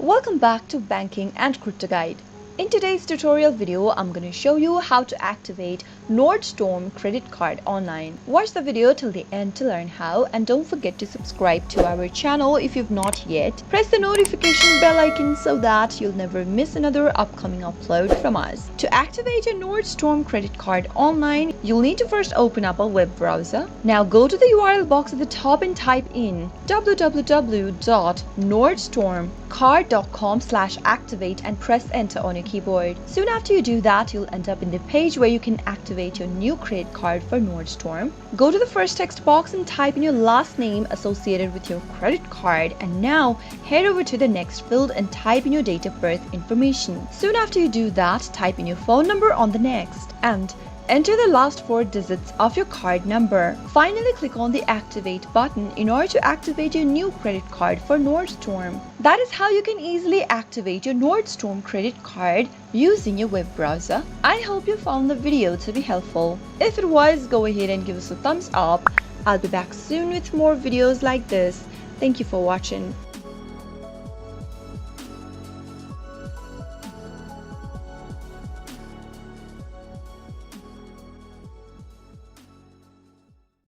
Welcome back to Banking and Crypto Guide. In today's tutorial video, I'm going to show you how to activate Nordstrom Credit Card online. Watch the video till the end to learn how, and don't forget to subscribe to our channel if you've not yet. Press the notification bell icon so that you'll never miss another upcoming upload from us. To activate a Nordstrom Credit Card online, you'll need to first open up a web browser. Now go to the URL box at the top and type in www.nordstormcard.com/activate and press enter on your keyboard. Soon after you do that, you'll end up in the page where you can activate your new credit card for Nordstorm. Go to the first text box and type in your last name associated with your credit card, and now head over to the next field and type in your date of birth information. Soon after you do that, type in your phone number on the next and enter the last 4 digits of your card number. Finally, click on the Activate button in order to activate your new credit card for Nordstorm. That is how you can easily activate your Nordstrom credit card using your web browser. I hope you found the video to be helpful. If it was, go ahead and give us a thumbs up. I'll be back soon with more videos like this. Thank you for watching.